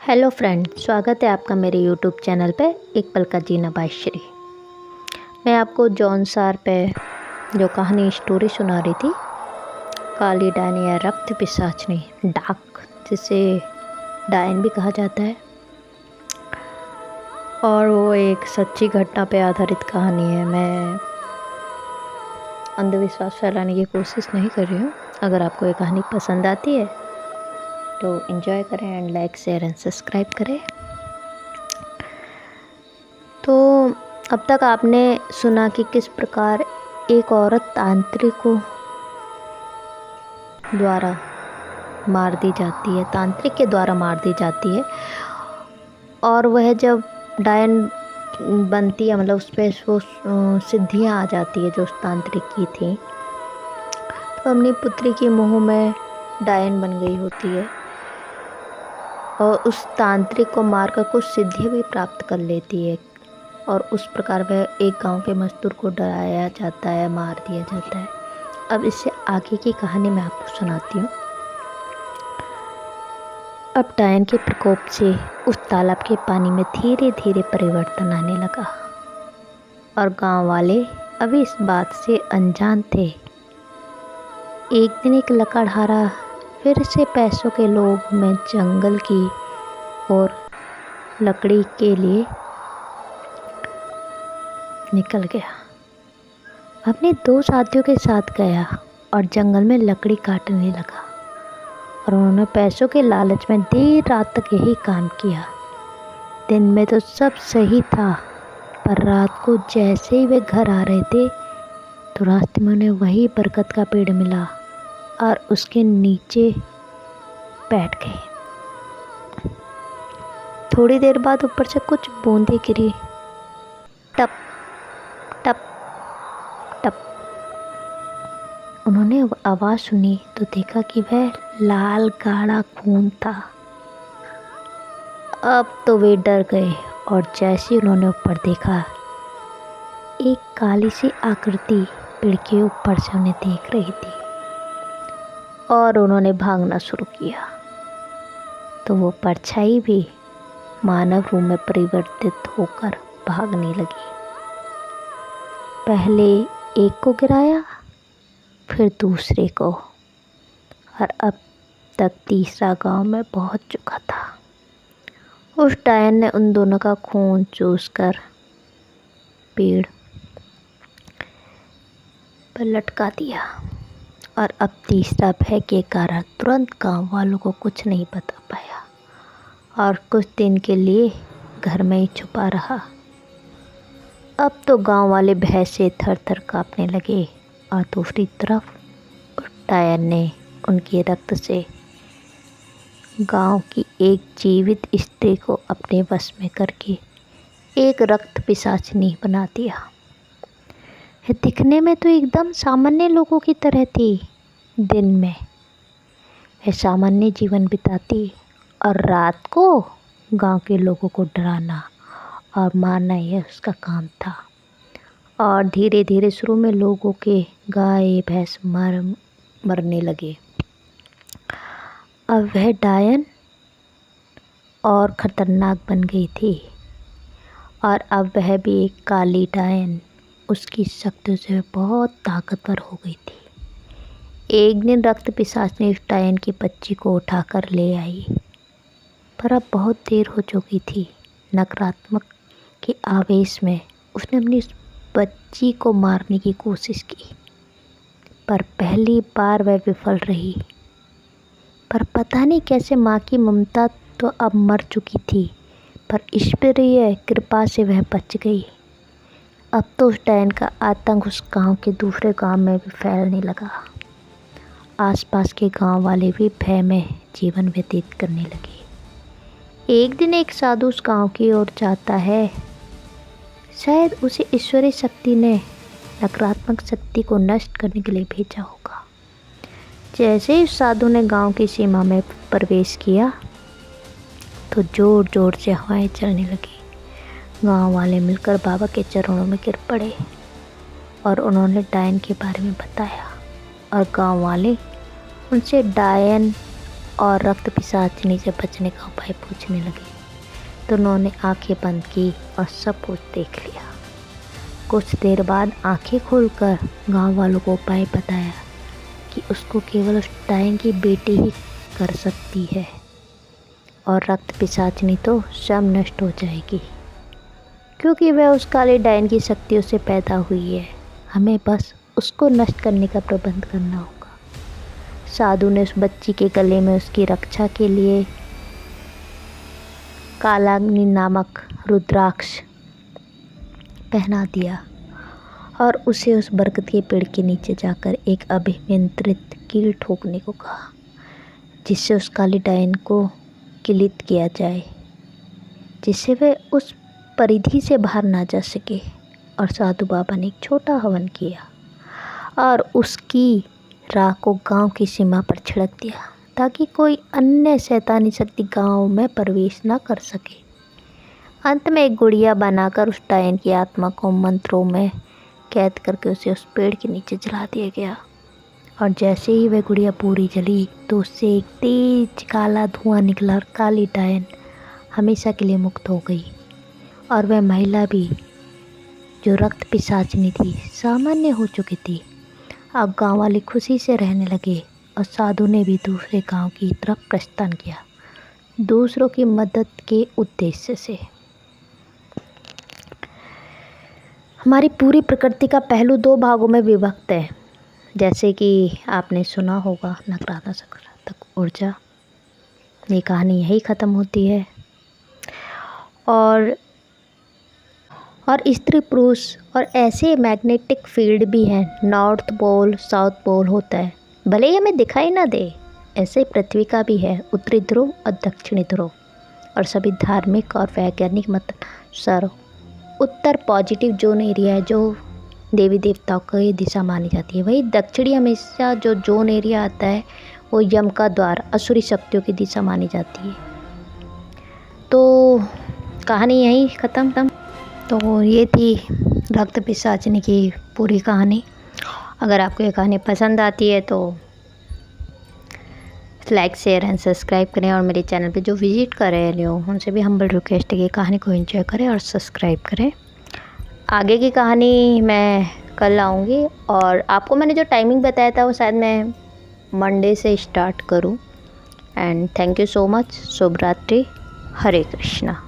Hello friend, स्वागत है आपका मेरे यूट्यूब चैनल पे एक पल का जीना बाय श्री। मैं आपको जॉन सार पे जो कहानी स्टोरी सुना रही थी, काली डायन या रक्त पिशाचनी डाक, जिसे डायन भी कहा जाता है, और वो एक सच्ची घटना पे आधारित कहानी है। मैं अंधविश्वास फैलाने की कोशिश नहीं कर रही हूँ। अगर आपको ये कहानी पसंद आती है तो एंजॉय करें and like share and subscribe करें। तो अब तक आपने सुना कि किस प्रकार एक औरत तांत्रिकों द्वारा मार दी जाती है, तांत्रिक के द्वारा मार दी जाती है, और वह जब डायन बनती है, मतलब उस पर वो सिद्धियाँ आ जाती है जो उस तांत्रिक की थी, तो अपनी पुत्री के मुँह में डायन बन गई होती है और उस तांत्रिक को मारकर कुछ सिद्धियाँ भी प्राप्त कर लेती है। और उस प्रकार वह एक गांव के मजदूर को डराया जाता है, मार दिया जाता है। अब इससे आगे की कहानी मैं आपको सुनाती हूँ। अब डायन के प्रकोप से उस तालाब के पानी में धीरे धीरे परिवर्तन आने लगा और गांव वाले अभी इस बात से अनजान थे। एक दिन एक लकड़हारा फिर से पैसों के लोभ में जंगल की ओर लकड़ी के लिए निकल गया। अपने दो साथियों के साथ गया और जंगल में लकड़ी काटने लगा, और उन्होंने पैसों के लालच में देर रात तक यही काम किया। दिन में तो सब सही था, पर रात को जैसे ही वे घर आ रहे थे तो रास्ते में उन्हें वही बरगद का पेड़ मिला और उसके नीचे बैठ गए। थोड़ी देर बाद ऊपर से कुछ बूंदें गिरी, टप टप टप। उन्होंने आवाज़ सुनी तो देखा कि वह लाल गाढ़ा खून था। अब तो वे डर गए, और जैसे उन्होंने ऊपर देखा, एक काली सी आकृति पेड़ के ऊपर से उन्हें देख रही थी, और उन्होंने भागना शुरू किया। तो वो परछाई भी मानव रूप में परिवर्तित होकर भागने लगी। पहले एक को गिराया, फिर दूसरे को, और अब तक तीसरा गांव में पहुंच चुका था। उस डायन ने उन दोनों का खून चूसकर पेड़ पर लटका दिया, और अब तीसरा भय के कारण तुरंत गांव वालों को कुछ नहीं बता पाया और कुछ दिन के लिए घर में ही छुपा रहा। अब तो गांव वाले भय से थर थर कांपने लगे, और दूसरी तरफ उस डायन ने उनके रक्त से गांव की एक जीवित स्त्री को अपने वश में करके एक रक्त पिशाचनी बना दिया। दिखने में तो एकदम सामान्य लोगों की तरह थी। दिन में वह सामान्य जीवन बिताती, और रात को गांव के लोगों को डराना और मारना यह उसका काम था। और धीरे धीरे शुरू में लोगों के गाय भैंस मरने लगे। अब वह डायन और ख़तरनाक बन गई थी, और अब वह भी एक काली डायन उसकी शक्ति से बहुत ताकतवर हो गई थी। एक दिन रक्त पिशाच उस डायन की बच्ची को उठाकर ले आई, पर अब बहुत देर हो चुकी थी। नकारात्मक के आवेश में उसने अपनी उस बच्ची को मारने की कोशिश की, पर पहली बार वह विफल रही। पर पता नहीं कैसे माँ की ममता तो अब मर चुकी थी, पर ईश्वरीय कृपा से वह बच गई। अब तो उस डायन का आतंक उस गांव के दूसरे गांव में भी फैलने लगा। आसपास के गांव वाले भी भय में जीवन व्यतीत करने लगे। एक दिन एक साधु उस गांव की ओर जाता है। शायद उसे ईश्वरीय शक्ति ने नकारात्मक शक्ति को नष्ट करने के लिए भेजा होगा। जैसे ही उस साधु ने गांव की सीमा में प्रवेश किया तो जोर जोर से हवाएं चलने लगी। गांव वाले मिलकर बाबा के चरणों में गिर पड़े और उन्होंने डायन के बारे में बताया, और गांव वाले उनसे डायन और रक्त पिशाचिनी से बचने का उपाय पूछने लगे तो उन्होंने आंखें बंद की और सब कुछ देख लिया। कुछ देर बाद आंखें खोलकर गांव वालों को उपाय बताया कि उसको केवल उस डायन की बेटी ही कर सकती है और रक्त पिशाचिनी तो स्वयं नष्ट हो जाएगी, क्योंकि वह उस काले डायन की शक्तियों से पैदा हुई है। हमें बस उसको नष्ट करने का प्रबंध करना होगा। साधु ने उस बच्ची के गले में उसकी रक्षा के लिए कालाग्नि नामक रुद्राक्ष पहना दिया और उसे उस बरगद के पेड़ के नीचे जाकर एक अभिमंत्रित कील ठोकने को कहा, जिससे उस काली डायन को किलित किया जाए, जिससे वह उस परिधि से बाहर ना जा सके। और साधु बाबा ने एक छोटा हवन किया और उसकी राख को गांव की सीमा पर छिड़क दिया ताकि कोई अन्य शैतानी शक्ति गांव में प्रवेश ना कर सके। अंत में एक गुड़िया बनाकर उस डायन की आत्मा को मंत्रों में कैद करके उसे उस पेड़ के नीचे जला दिया गया। और जैसे ही वह गुड़िया पूरी जली तो उससे एक तेज काला धुआं निकला और काली डायन हमेशा के लिए मुक्त हो गई। और वह महिला भी, जो रक्त पिशाचिनी थी, सामान्य हो चुकी थी। अब गांव वाले खुशी से रहने लगे और साधु ने भी दूसरे गांव की तरफ प्रस्थान किया, दूसरों की मदद के उद्देश्य से। हमारी पूरी प्रकृति का पहलू 2 भागों में विभक्त है, जैसे कि आपने सुना होगा नकारात्मक सकारात्मक ऊर्जा। ये कहानी यही ख़त्म होती है। और स्त्री पुरुष और ऐसे मैग्नेटिक फील्ड भी हैं। नॉर्थ पोल साउथ पोल होता है, भले ही हमें दिखाई ना दे। ऐसे पृथ्वी का भी है उत्तरी ध्रुव और दक्षिणी ध्रुव। और सभी धार्मिक और वैज्ञानिक मत सर उत्तर पॉजिटिव जोन एरिया है, जो देवी देवताओं की दिशा मानी जाती है। वही दक्षिणी हमेशा जो जोन एरिया आता है वो यम का द्वार, असुरी शक्तियों की दिशा मानी जाती है। तो कहानी यहीं ख़त्म। तो ये थी रक्त पिशाचिनी की पूरी कहानी। अगर आपको ये कहानी पसंद आती है तो लाइक शेयर एंड सब्सक्राइब करें। और मेरे चैनल पे जो विजिट कर रहे हैं उनसे भी हम्बल रिक्वेस्ट है कि कहानी को एंजॉय करें और सब्सक्राइब करें। आगे की कहानी मैं कल लाऊंगी और आपको मैंने जो टाइमिंग बताया था वो शायद मैं मंडे से स्टार्ट करूं। And thank you so much. शुभ रात्रि। हरे कृष्णा।